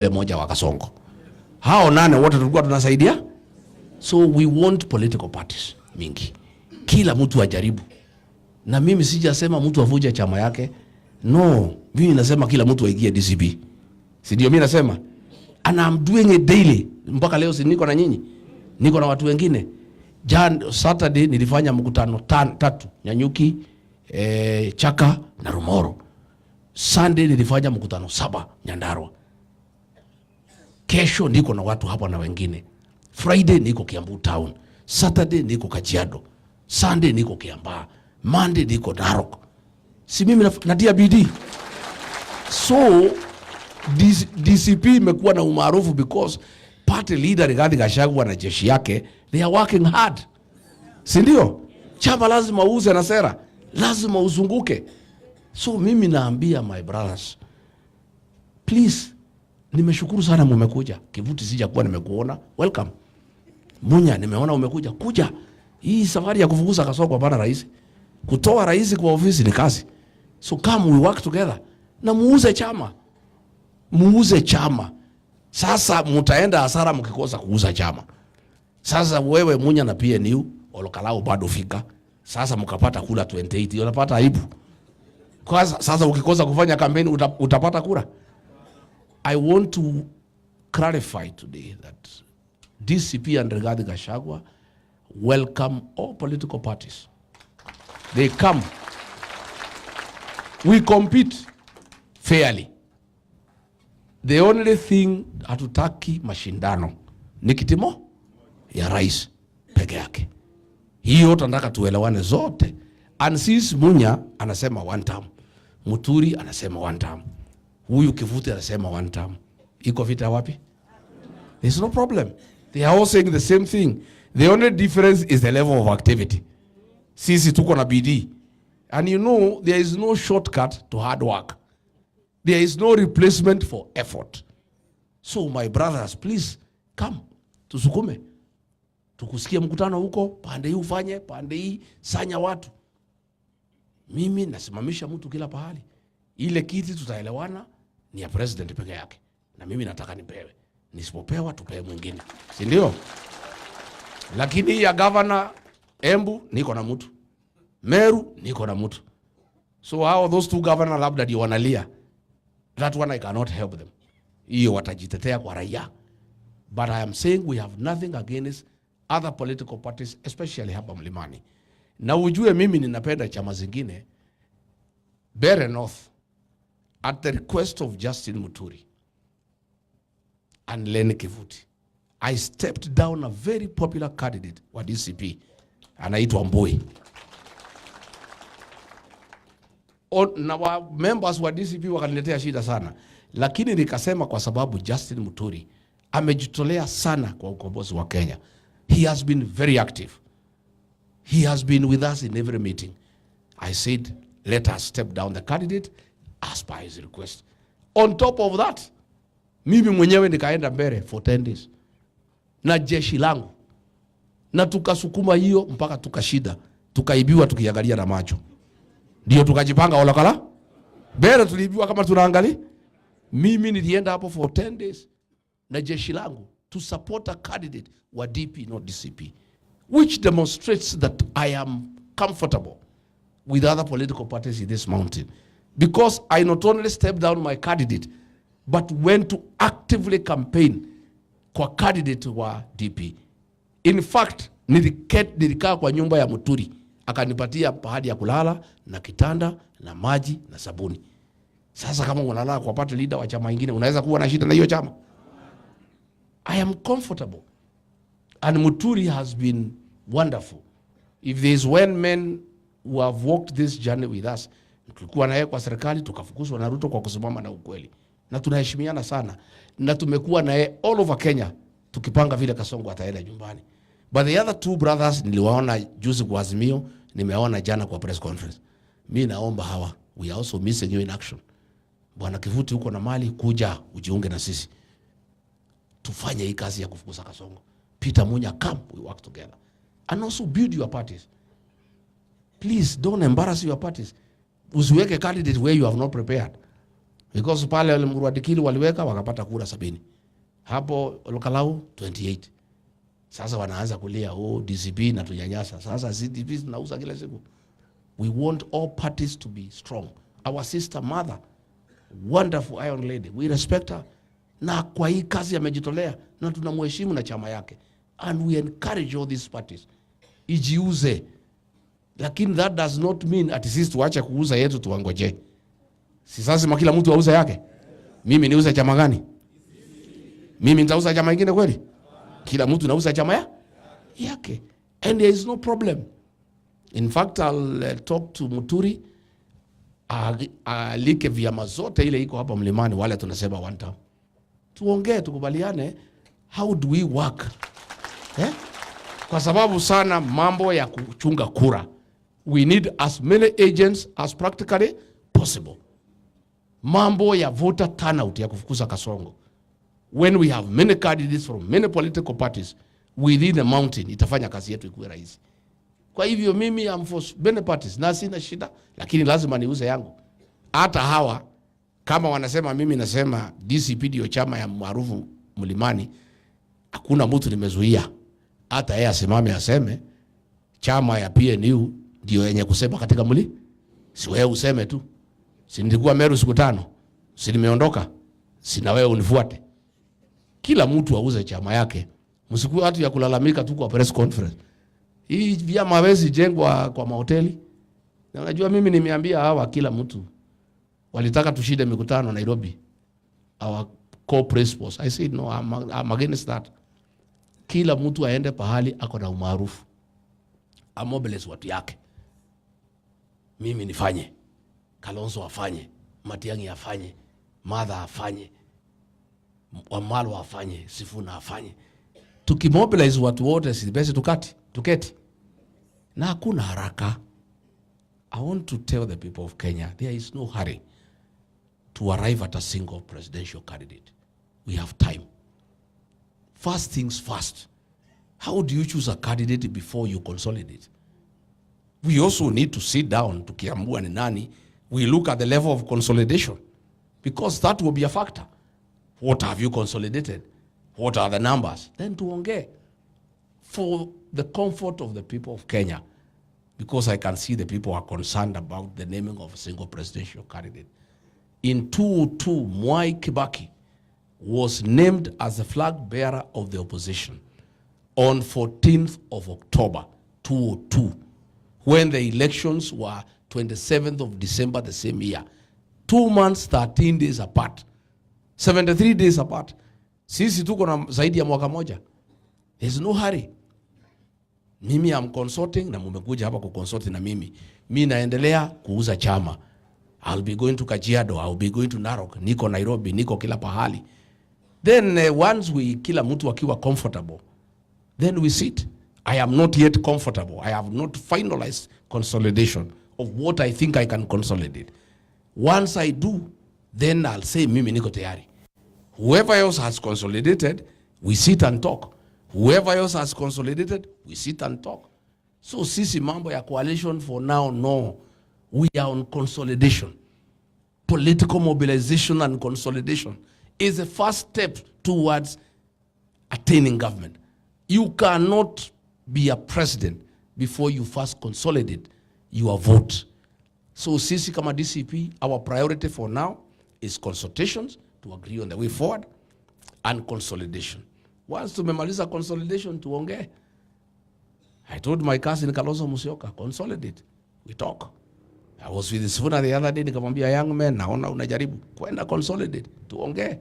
moja wa Kasongo. Hao nane wote tulikuwa tunasaidia. So we want political parties mingi. Kila mtu ajaribu. Na mimi sijasema mtu avuje chama yake. No, mimi nasema kila mtu aingie DCP. Si ndio mimi nasema? And I'm doing it daily. Mpaka leo si niko na nyinyi. Niko na watu wengine. Saturday nilifanya mkutano 3 Nyanyuki, Chaka na Rumoro. Sunday nilifanya mkutano 7 Nyandarua. Kesho niko na watu hapa na wengine. Friday niko Kiambu town. Saturday niko Kajiado. Sunday niko Kiambaa. Monday niko Narok. Si mimi natia bidii. So DCP imekuwa na umaarufu because party leader Rigathi Gachagua na jeshi yake, they are working hard. Si ndio? Chama lazima uuze na sera. Lazima uzunguke. So mimi naambia my brothers, please, nimeshukuru sana mmekuja. Kivuti sija kuwa nimekuona. Welcome. Munya nimeona umekuja. Kuja. Hii safari ya kufukuza Kasongo hapana rais. Kutoa rais kwa ofisi ni kazi. So come we work together. Na muuze chama. Muuze chama. Sasa mtaenda hasara mkikosa kuuza chama. Sasa wewe Munya na PNU Olokalao bado fika. Sasa mkapata kula 28. Unapata aibu. Kwa sasa ukikosa kufanya kampeni utapata kura. I want to clarify today that DCP and Rigathi Gachagua welcome all political parties. They come. We compete fairly. The only thing hatutaki mashindano ni kitimo ya rais peke yake. Hiyo tunataka tuelewane zote. And since Munya anasema 1 term, Muturi anasema 1 term, huyu Kivuti anasema 1 term. Iko vita wapi? There's no problem. They are all saying the same thing. The only difference is the level of activity. Sisi tuko na bidii. And you know, there is no shortcut to hard work. There is no replacement for effort. So my brothers, please come. Tusukume. Tukusikia mkutano huko, pande hii ufanye, pande hii sanya watu. Mimi nasimamisha mtu kila pahali. Ile kiti tutaelewana ni ya president peke yake. Na mimi nataka nipewe. Nisipopewa tupewe mwingine. Si ndio? Lakini ya governor Embu niko na mtu. Meru niko na mtu. So how those 2 governors labda ndio wanalia. That one I cannot help them. Hiyo watajitetea kwa raia. But I am saying we have nothing against other political parties, especially hapa Mlimani. Na ujue mimi ninapenda chama zingine. Bere North, at the request of Justin Muturi and Lenny Kivuti, I stepped down a very popular candidate wa DCP, anaitwa Mbui. Na wa members wa DCP wakaniletea shida sana. Lakini nikasema kwa sababu Justin Muturi amejitolea sana kwa ukombozi wa Kenya. He has been very active. He has been with us in every meeting. I said, let us step down the candidate as per his request. On top of that, mimi mwenyewe nikaenda mbele for 10 days. Na jeshi langu. Na tukasukuma hiyo mpaka tukashida. Tukaibiwa tukiangalia na macho. Ndio tukajipanga Olokala. Mbele tuliibiwa kama tunaangalia. Mimi nilienda hapo for 10 days. Na jeshi langu to support a candidate wa DP, not DCP. Which demonstrates that I am comfortable with other political parties in this mountain. Because I not only stepped down my candidate, but went to actively campaign kwa candidate wa DP. In fact, nilikaa kwa nyumba ya Muturi. Akanipatia pahali ya kulala, na kitanda, na maji, na sabuni. Sasa kama unalala kwa party leader wa chama ingine, unaweza kuwa na shida na hiyo chama? I am comfortable. And Muturi has been wonderful. If there is one man who have walked this journey with us, tulikuwa naye kwa serikali, tukafukuzwa na Ruto kwa kusimama na ukweli. Na tunaheshimiana sana. Na tumekuwa naye all over Kenya, tukipanga vile Kasongo ataenda nyumbani. But the other 2 brothers niliwaona juzi kwa Azimio, nimeona jana kwa press conference. Mimi naomba hawa, we are also missing you in action. Bwana Kivuti huko na mali, kuja ujiunge na sisi. Tufanye hii kazi ya kufukuza Kasongo. Peter Munya, come, we work together. And also build your parties. Please don't embarrass your parties. Usiweke candidate where you have not prepared. Because pale Murwadikiri waliweka wakapata kura 70. Hapo Olkalau 28. Sasa wanaanza kulia DCP na tunyanyasa. Sasa CDP tunauza kila siku. We want all parties to be strong. Our sister mother, wonderful iron lady, we respect her. Na kwa hii kazi amejitolea na tunamheshimu na chama yake. And we encourage all these parties. Ijiuze. Lakini that does not mean ati sisi tuache kuuza yetu tuangoje. Si sasa kila mtu auza yake. Mimi niuze chama gani? Mimi nitauza chama kingine kweli? Kila mtu nauza chama yake. And there is no problem. In fact, I'll talk to Muturi. Alike vyama zote ile iko hapa Mlimani wale tunasema one time. Tuongee tukubaliane how do we work? Kwa sababu sana mambo ya kuchunga kura. We need as many agents as practically possible. Mambo ya voter turnout ya kufukuza kasongo. When we have many candidates from many political parties within a mountain, itafanya kazi yetu ikuwe rahisi. Kwa hivyo mimi am for many parties na sina shida, lakini lazima niuze yangu. Hata hawa kama wanasema mimi nasema DCP ndio chama ya maarufu Mlimani, hakuna mtu nimezuia. Hata yeye asimame aseme chama ya PNU ndio yenye kusema katika si wewe useme tu. Si nilikuwa Meru siku 5. Si nimeondoka. Si na wewe unifuate. Kila mtu auze chama yake. Msiku watu ya kulalamika tu kwa press conference. Hii vyama hawezi jengwa kwa mahoteli. Na unajua mimi nimeambia hawa kila mtu walitaka tushinde mikutano Nairobi. Our co-principals. I said no, I'm against that. Kila mtu aende pahali ako na umaarufu. Amobilize watu yake. Mimi nifanye. Kalonzo afanye. Matiang'i afanye. Martha afanye. Wamalwa afanye. Sifuna afanye. Tukimobilize watu wote si basi tuketi. Na hakuna haraka. I want to tell the people of Kenya, there is no hurry to arrive at a single presidential candidate. We have time. First things first. How do you choose a candidate before you consolidate? We also need to sit down to kiambua ni nani. We look at the level of consolidation because that will be a factor. What have you consolidated? What are the numbers? Then tuongee for the comfort of the people of Kenya, because I can see the people are concerned about the naming of a single presidential candidate. In 2002, Mwai Kibaki was named as the flag bearer of the opposition on 14th of October 2002, when the elections were 27th of December the same year. 2 months, 13 days apart. 73 days apart. Sisi tuko na zaidi ya mwaka moja. There's no hurry. Mimi am consulting na mumekuja hapa kuconsult na mimi. Mimi naendelea kuuza chama. I'll be going to Kajiado, I'll be going to Narok, niko Nairobi, niko kila pahali. Then once we kila mtu akiwa comfortable, then we sit. I am not yet comfortable. I have not finalized consolidation of what I think I can consolidate. Once I do, then I'll say mimi niko tayari. Whoever else has consolidated, we sit and talk. Whoever else has consolidated, we sit and talk. So sisi mambo ya coalition for now, no. We are on consolidation. Political mobilization and consolidation is the first step towards attaining government. You cannot be a president before you first consolidate your vote. So sisi kama DCP, our priority for now is consultations to agree on the way forward and consolidation. Once tumemaliza consolidation, tuongee. I told my cousin Kalonzo Musyoka, consolidate. We talk. I was with Sifuna the other day, nikamwambia young man, naona unajaribu kwenda consolidate, tuongee.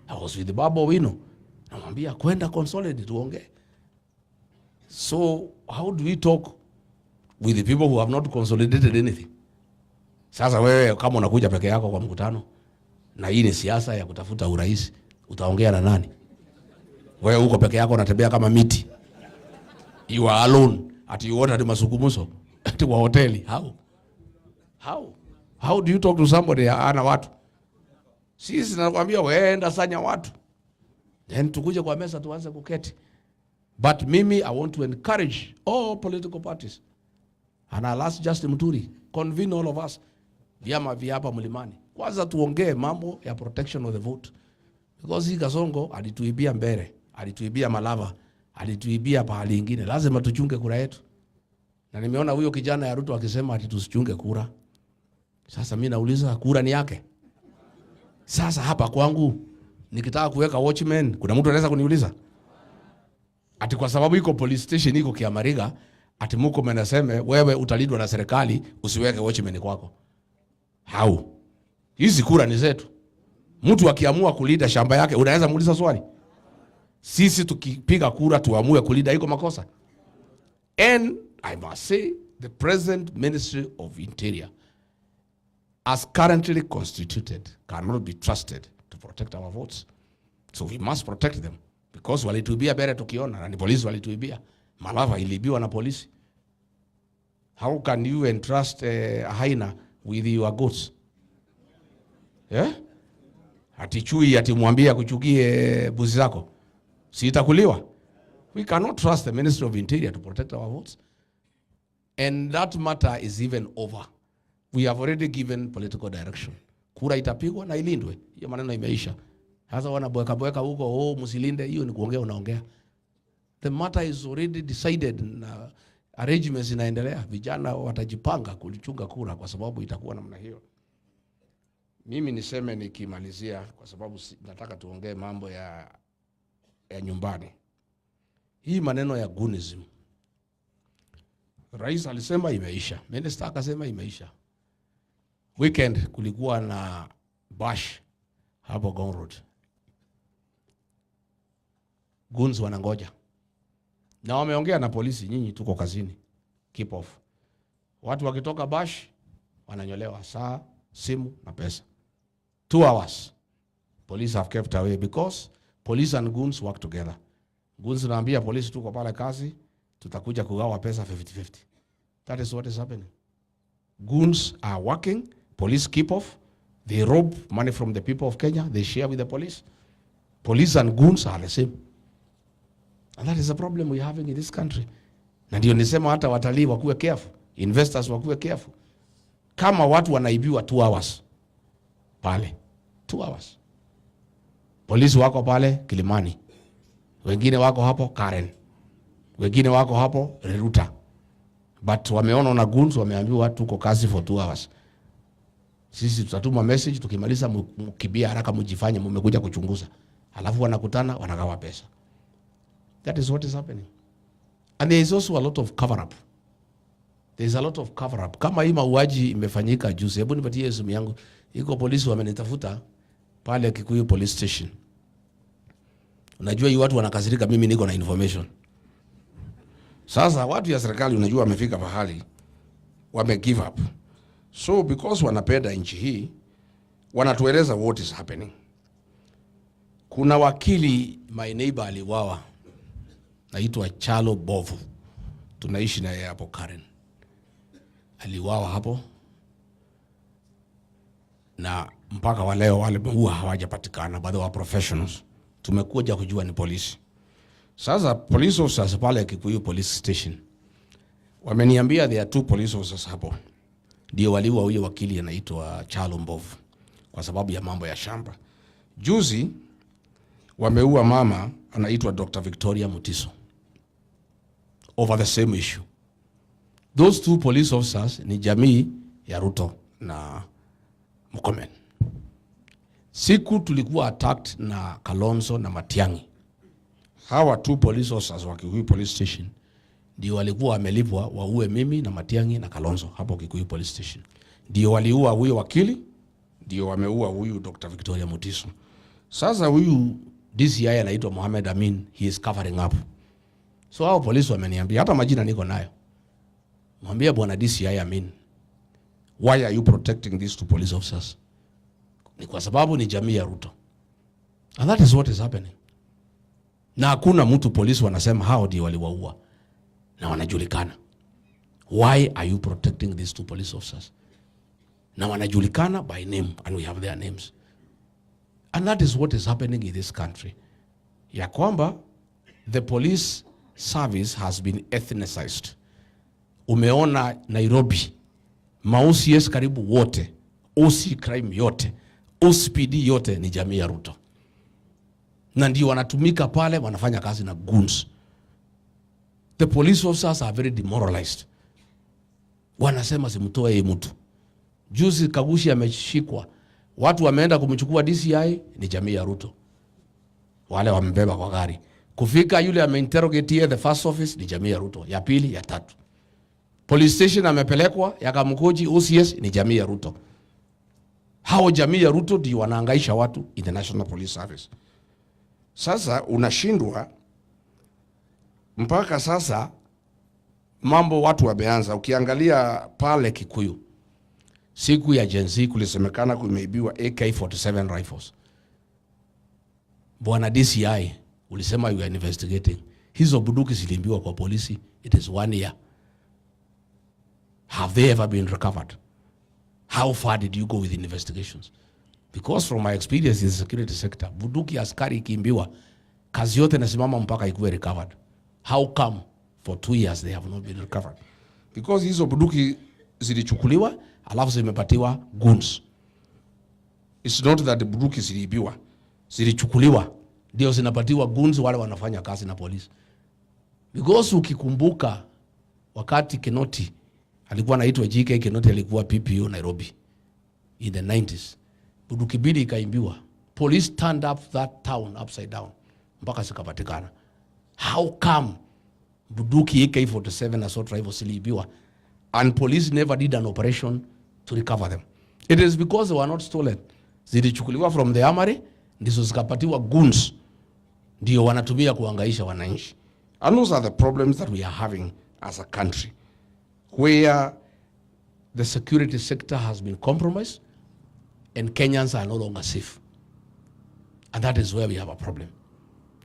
I was with Babu Owino, namwambia kwenda consolidate, tuongee. So how do we talk with the people who have not consolidated anything? Sasa wewe kama unakuja peke yako kwa mkutano na hii ni siasa ya kutafuta urais, utaongea na nani? Wewe uko peke yako unatembea kama miti. You are alone. Ati you order masukumuso ati kwa hoteli. How do you talk to somebody ana watu? Sisi nakwambia wewe enda sanya watu. Then tukuje kwa meza tuanze kuketi. But mimi, I want to encourage all political parties. And I'll ask Justin Muturi, convene all of us. Vyama vya hapa Mlimani. Kwanza tuongee mambo ya protection of the vote. Because hii Kasongo alituibia Mbere, alituibia Malava, alituibia pahali ingine. Lazima tuchunge kura yetu. Na nimeona huyo kijana ya Ruto akisema ati tusichunge kura. Sasa mimi nauliza kura ni yake? Sasa hapa kwangu nikitaka kuweka watchman, kuna mtu anaweza kuniuliza? Ati kwa sababu iko police station iko Kiamariga, ati mko mnasema wewe utalindwa na serikali usiweke watchman kwako. Hau. Hizi kura ni zetu. Mtu akiamua kulinda shamba yake unaweza muuliza swali? Sisi tukipiga kura tuamue kulinda iko makosa? And I must say the present Ministry of Interior as currently constituted cannot be trusted to protect our votes. So we must protect them because walituibia Mbere tukiona na ni polisi walituibia. Malava ilibiwa na polisi. How can you entrust a hyena with your goats? Yeah? Ati chui ati mwambie kuchukie buzi zako. Si itakuliwa? We cannot trust the Ministry of Interior to protect our votes. And that matter is even over. We have already given political direction. Kura itapigwa na ilindwe. Hiyo maneno imeisha. Sasa wanabweka huko, msilinde, hiyo ni kuongea unaongea. The matter is already decided na arrangements zinaendelea. Vijana watajipanga kulichunga kura kwa sababu itakuwa namna hiyo. Mimi niseme nikimalizia kwa sababu nataka tuongee mambo ya nyumbani. Hii maneno ya goonism. Rais alisema imeisha. Minister akasema imeisha. Weekend kulikuwa na bash hapo Ngong Road. Goons wanangoja. Na wameongea na polisi, nyinyi tuko kazini. Keep off. Watu wakitoka bash wananyolewa saa, simu na pesa. 2 hours. Police have kept away because police and goons work together. Goons naambia polisi tuko pale kazi, tutakuja kugawa pesa 50-50. That is what is happening. Goons are working, police keep off, they rob money from the people of Kenya, they share with the police. Police and goons are the same. And that is the problem we are having in this country. Na ndio nisema hata watalii wakuwe careful, investors wakuwe careful. Kama watu wanaibiwa 2 hours pale, 2 hours. Polisi wako pale Kilimani, wengine wako hapo Karen, wengine wako hapo Reruta. But wameona na goons, wameambiwa tuko kazi for 2 hours. Sisi tutatuma message, tukimaliza mkibia haraka mjifanye mmekuja kuchunguza. Alafu wanakutana wanagawa pesa. That is what is happening. And there is also a lot of cover up. There is a lot of cover up. Kama hii mauaji imefanyika juzi, hebu nipatie simu yangu. Iko polisi wamenitafuta pale Kikuyu police station. Unajua hii watu wanakasirika, mimi niko na information. Sasa watu ya serikali unajua wamefika pahali wame give up. So because wanapenda nchi hii, wanatueleza what is happening. Kuna wakili my neighbor aliwawa, naitwa Chalo Bovu. Tunaishi na yeye hapo Karen. Aliwawa hapo. Na mpaka wa leo wale huwa hawajapatikana, bado wa professionals. Tumekuja kujua ni polisi. Sasa police officers pale Kikuyu police station wameniambia there are 2 police officers hapo ndio waliua huyo wakili anaitwa Chalo Mbovu kwa sababu ya mambo ya shamba. Juzi wameua mama anaitwa Dr. Victoria Mutiso over the same issue. Those 2 police officers ni jamii ya Ruto na Murkomen. Siku tulikuwa attacked na Kalonzo na Matiang'i. Hawa 2 police officers wa Kikuyu police station ndio walikuwa wamelipwa waue mimi na Matiang'i na Kalonzo hapo Kikuyu police station. Ndio waliua huyo wakili, ndio wameua huyu Dr. Victoria Mutiso. Sasa huyu DCI anaitwa Mohamed Amin, he is covering up. So hao polisi wameniambia, hata majina niko nayo. Mwambie bwana DCI Amin, why are you protecting these 2 police officers? Ni kwa sababu ni jamii ya Ruto. And that is what is happening. Na hakuna mtu polisi wanasema hao ndio waliwaua. Na wanajulikana. Why are you protecting these 2 police officers? Na wanajulikana by name and we have their names. And that is what is happening in this country. Ya kwamba the police service has been ethnicized. Umeona Nairobi, ma-OCS karibu wote OC crime yote, OCPD yote ni jamii ya Ruto. Na ndio wanatumika pale, wanafanya kazi na goons. The police officers are very demoralized. Wanasema simtoe hii mtu. Juzi Kagushi ameshikwa. Watu wameenda kumchukua DCI ni jamii ya Ruto. Wale wambeba kwa gari. Kufika yule ameinterrogate the first office ni jamii ya Ruto. Ya pili, ya tatu. Police station amepelekwa ya Kamukoji OCS ni jamii ya Ruto. Hao jamii ya Ruto ndio wanahangaisha watu in the National Police Service. Sasa unashindwa mpaka sasa mambo watu wameanza. Ukiangalia pale Kikuyu, siku ya Gen Z kulisemekana kumeibiwa AK-47 rifles. Bwana DCI ulisema you are investigating. Hizo bunduki zilimbiwa kwa polisi. It is 1 year. Have they ever been recovered? How far did you go with investigations? Because from my experience in the security sector, bunduki askari ikimbiwa, kazi yote nasimama mpaka ikuwe recovered. How come for 2 years they have not been recovered? Because hizo bunduki zilichukuliwa, alafu zimepatiwa goons. It's not that the bunduki ziliibiwa. Zilichukuliwa, ndio zinapatiwa goons wale wanafanya kazi na polisi. Because ukikumbuka wakati Kinoti alikuwa anaitwa GK Kinoti, alikuwa PPO Nairobi in the 90s. Bunduki mbili ikaimbiwa. Police turned up that town upside down mpaka zikapatikana. How come bunduki AK-47 assault rifles ziliibiwa and police never did an operation to recover them? It is because they were not stolen. Zilichukuliwa from the armory, ndizo zikapatiwa goons, ndio wanatumia kuhangaisha wananchi. And those are the problems that we are having as a country, where the security sector has been compromised and Kenyans are no longer safe. And that is where we have a problem.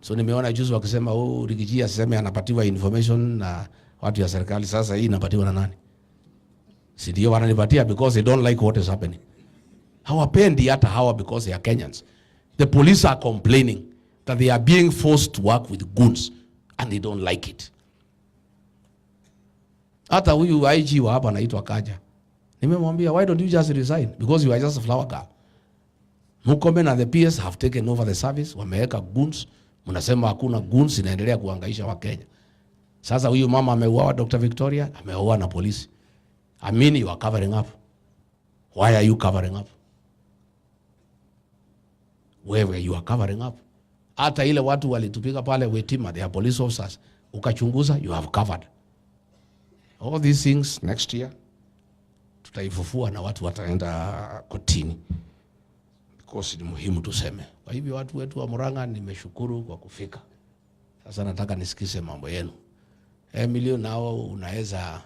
So nimeona juzi wakisema Rigiji aseme anapatiwa information na watu ya serikali. Sasa hii inapatiwa na nani? Si ndio wananipatia because they don't like what is happening. Hawapendi hata hawa because they are Kenyans. The police are complaining that they are being forced to work with goons and they don't like it. Hata huyu IG wa hapa anaitwa Kaja. Nimemwambia, why don't you just resign? Because you are just a flower girl. Murkomen and the PS have taken over the service. Wameweka goons. Mnasema hakuna goons, inaendelea kuhangaisha Wakenya. Sasa huyu mama ameuawa, Dr. Victoria ameuawa na polisi. I mean you are covering up. Why are you covering up? Where you are covering up? Hata ile watu walitupika pale Wetima, they are police officers. Ukachunguza, you have covered. All these things next year tutaifufua na watu wataenda kotini. Because ni muhimu tuseme. Kwa hivyo watu wetu wa Murang'a, nimeshukuru kwa kufika. Sasa nataka nisikize mambo yenu. Emilio, nao unaweza